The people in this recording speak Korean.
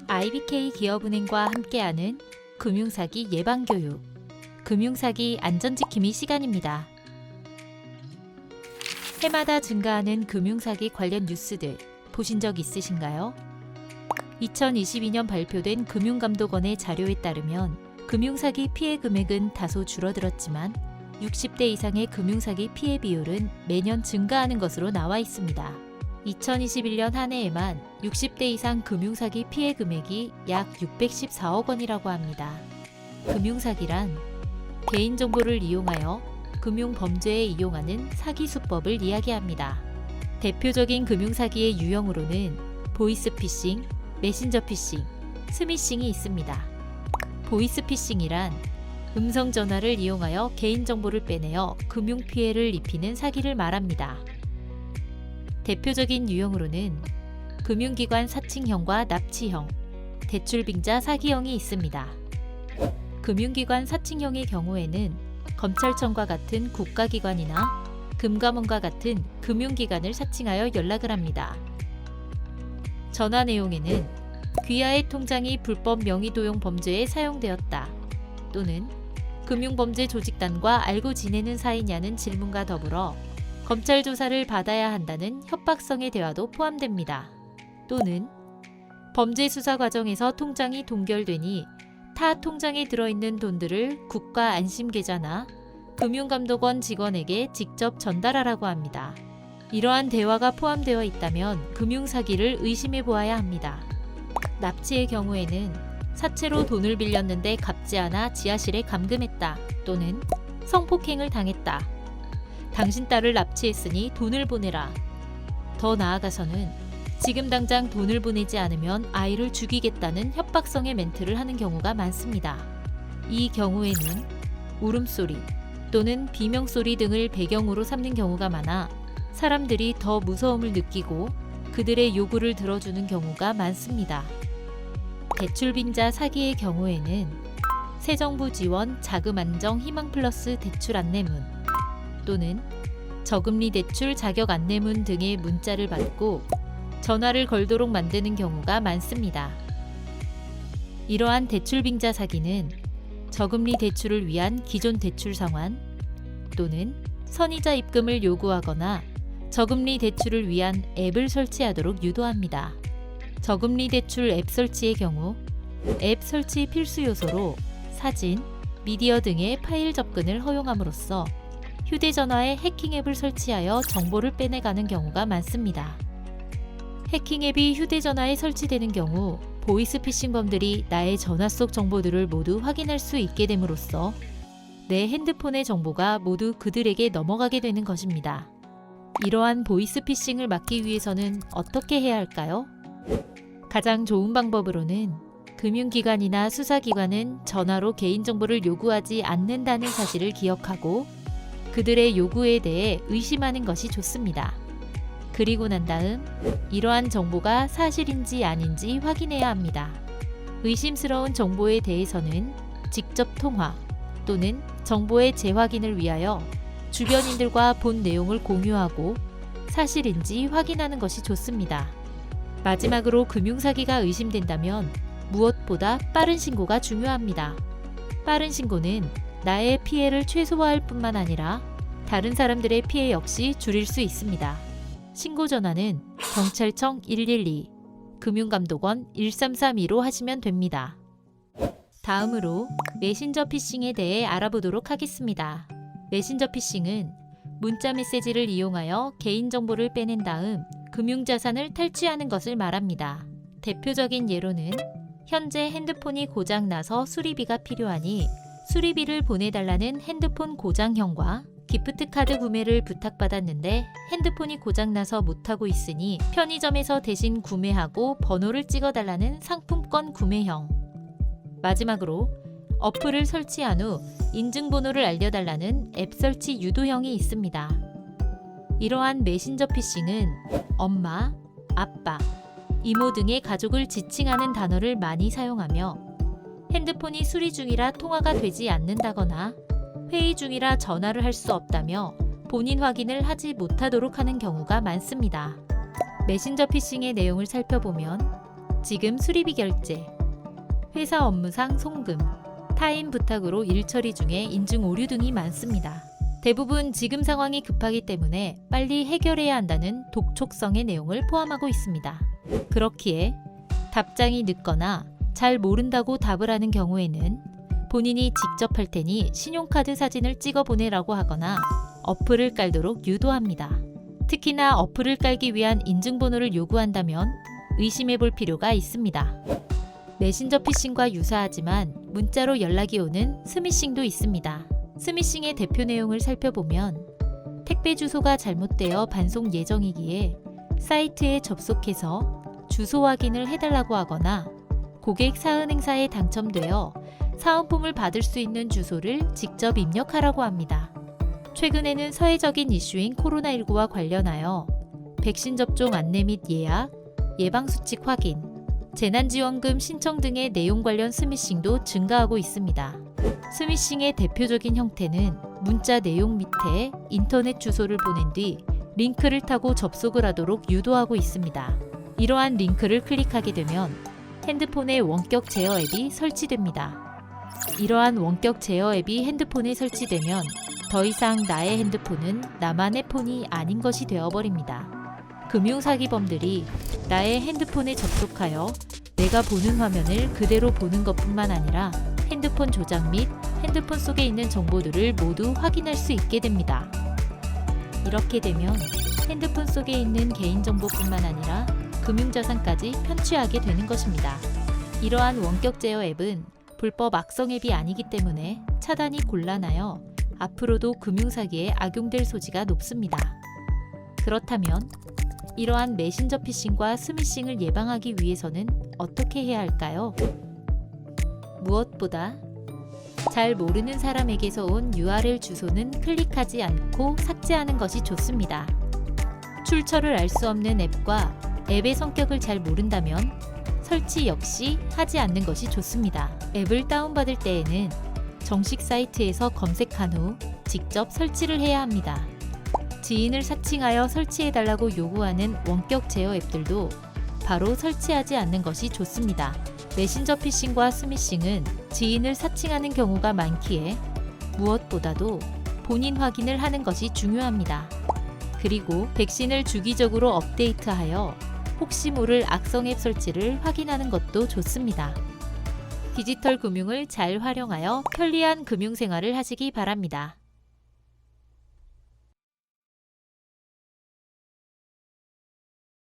IBK 기업은행과 함께하는 금융사기 예방교육, 금융사기 안전지킴이 시간입니다. 해마다 증가하는 금융사기 관련 뉴스들 보신 적 있으신가요? 2022년 발표된 금융감독원의 자료에 따르면 금융사기 피해 금액은 다소 줄어들었지만 60대 이상의 금융사기 피해 비율은 매년 증가하는 것으로 나와 있습니다. 2021년 한 해에만 60대 이상 금융사기 피해 금액이 약 614억 원이라고 합니다. 금융사기란 개인정보를 이용하여 금융범죄에 이용하는 사기 수법을 이야기합니다. 대표적인 금융사기의 유형으로는 보이스피싱, 메신저피싱, 스미싱이 있습니다. 보이스피싱이란 음성전화를 이용하여 개인정보를 빼내어 금융피해를 입히는 사기를 말합니다. 대표적인 유형으로는 금융기관 사칭형과 납치형, 대출빙자 사기형이 있습니다. 금융기관 사칭형의 경우에는 검찰청과 같은 국가기관이나 금감원과 같은 금융기관을 사칭하여 연락을 합니다. 전화 내용에는 귀하의 통장이 불법 명의도용 범죄에 사용되었다 또는 금융범죄 조직단과 알고 지내는 사이냐는 질문과 더불어 검찰 조사를 받아야 한다는 협박성의 대화도 포함됩니다. 또는 범죄 수사 과정에서 통장이 동결되니 타 통장에 들어있는 돈들을 국가안심계좌나 금융감독원 직원에게 직접 전달하라고 합니다. 이러한 대화가 포함되어 있다면 금융사기를 의심해 보아야 합니다. 납치의 경우에는 사채로 돈을 빌렸는데 갚지 않아 지하실에 감금했다 또는 성폭행을 당했다. 당신 딸을 납치했으니 돈을 보내라. 더 나아가서는 지금 당장 돈을 보내지 않으면 아이를 죽이겠다는 협박성의 멘트를 하는 경우가 많습니다. 이 경우에는 울음소리 또는 비명소리 등을 배경으로 삼는 경우가 많아 사람들이 더 무서움을 느끼고 그들의 요구를 들어주는 경우가 많습니다. 대출빙자 사기의 경우에는 새정부 지원 자금 안정 희망 플러스 대출 안내문 또는 저금리 대출 자격 안내문 등의 문자를 받고 전화를 걸도록 만드는 경우가 많습니다. 이러한 대출빙자 사기는 저금리 대출을 위한 기존 대출 상환 또는 선이자 입금을 요구하거나 저금리 대출을 위한 앱을 설치하도록 유도합니다. 저금리 대출 앱 설치의 경우 앱 설치 필수 요소로 사진, 미디어 등의 파일 접근을 허용함으로써 휴대전화에 해킹 앱을 설치하여 정보를 빼내가는 경우가 많습니다. 해킹 앱이 휴대전화에 설치되는 경우 보이스피싱범들이 나의 전화 속 정보들을 모두 확인할 수 있게 됨으로써 내 핸드폰의 정보가 모두 그들에게 넘어가게 되는 것입니다. 이러한 보이스피싱을 막기 위해서는 어떻게 해야 할까요? 가장 좋은 방법으로는 금융기관이나 수사기관은 전화로 개인정보를 요구하지 않는다는 사실을 기억하고 그들의 요구에 대해 의심하는 것이 좋습니다. 그리고 난 다음 이러한 정보가 사실인지 아닌지 확인해야 합니다. 의심스러운 정보에 대해서는 직접 통화 또는 정보의 재확인을 위하여 주변인들과 본 내용을 공유하고 사실인지 확인하는 것이 좋습니다. 마지막으로 금융사기가 의심된다면 무엇보다 빠른 신고가 중요합니다. 빠른 신고는 나의 피해를 최소화할 뿐만 아니라 다른 사람들의 피해 역시 줄일 수 있습니다. 신고 전화는 경찰청 112, 금융감독원 1332로 하시면 됩니다. 다음으로 메신저 피싱에 대해 알아보도록 하겠습니다. 메신저 피싱은 문자 메시지를 이용하여 개인정보를 빼낸 다음 금융자산을 탈취하는 것을 말합니다. 대표적인 예로는 현재 핸드폰이 고장나서 수리비가 필요하니 수리비를 보내달라는 핸드폰 고장형과 기프트카드 구매를 부탁받았는데 핸드폰이 고장나서 못하고 있으니 편의점에서 대신 구매하고 번호를 찍어달라는 상품권 구매형. 마지막으로 어플을 설치한 후 인증번호를 알려달라는 앱 설치 유도형이 있습니다. 이러한 메신저 피싱은 엄마, 아빠, 이모 등의 가족을 지칭하는 단어를 많이 사용하며 핸드폰이 수리 중이라 통화가 되지 않는다거나 회의 중이라 전화를 할 수 없다며 본인 확인을 하지 못하도록 하는 경우가 많습니다. 메신저 피싱의 내용을 살펴보면 지금 수리비 결제, 회사 업무상 송금, 타인 부탁으로 일 처리 중에 인증 오류 등이 많습니다. 대부분 지금 상황이 급하기 때문에 빨리 해결해야 한다는 독촉성의 내용을 포함하고 있습니다. 그렇기에 답장이 늦거나 잘 모른다고 답을 하는 경우에는 본인이 직접 할 테니 신용카드 사진을 찍어 보내라고 하거나 어플을 깔도록 유도합니다. 특히나 어플을 깔기 위한 인증번호를 요구한다면 의심해 볼 필요가 있습니다. 메신저 피싱과 유사하지만 문자로 연락이 오는 스미싱도 있습니다. 스미싱의 대표 내용을 살펴보면 택배 주소가 잘못되어 반송 예정이기에 사이트에 접속해서 주소 확인을 해달라고 하거나 고객 사은 행사에 당첨되어 사은품을 받을 수 있는 주소를 직접 입력하라고 합니다. 최근에는 사회적인 이슈인 코로나19와 관련하여 백신 접종 안내 및 예약, 예방수칙 확인, 재난지원금 신청 등의 내용 관련 스미싱도 증가하고 있습니다. 스미싱의 대표적인 형태는 문자 내용 밑에 인터넷 주소를 보낸 뒤 링크를 타고 접속을 하도록 유도하고 있습니다. 이러한 링크를 클릭하게 되면 핸드폰에 원격 제어 앱이 설치됩니다. 이러한 원격 제어 앱이 핸드폰에 설치되면 더 이상 나의 핸드폰은 나만의 폰이 아닌 것이 되어버립니다. 금융사기범들이 나의 핸드폰에 접속하여 내가 보는 화면을 그대로 보는 것뿐만 아니라 핸드폰 조작 및 핸드폰 속에 있는 정보들을 모두 확인할 수 있게 됩니다. 이렇게 되면 핸드폰 속에 있는 개인정보뿐만 아니라 금융자산까지 편취하게 되는 것입니다. 이러한 원격 제어 앱은 불법 악성 앱이 아니기 때문에 차단이 곤란하여 앞으로도 금융사기에 악용될 소지가 높습니다. 그렇다면 이러한 메신저 피싱과 스미싱을 예방하기 위해서는 어떻게 해야 할까요? 무엇보다 잘 모르는 사람에게서 온 URL 주소는 클릭하지 않고 삭제하는 것이 좋습니다. 출처를 알 수 없는 앱과 앱의 성격을 잘 모른다면 설치 역시 하지 않는 것이 좋습니다. 앱을 다운받을 때에는 정식 사이트에서 검색한 후 직접 설치를 해야 합니다. 지인을 사칭하여 설치해달라고 요구하는 원격 제어 앱들도 바로 설치하지 않는 것이 좋습니다. 메신저 피싱과 스미싱은 지인을 사칭하는 경우가 많기에 무엇보다도 본인 확인을 하는 것이 중요합니다. 그리고 백신을 주기적으로 업데이트하여 혹시 모를 악성 앱 설치를 확인하는 것도 좋습니다. 디지털 금융을 잘 활용하여 편리한 금융생활을 하시기 바랍니다.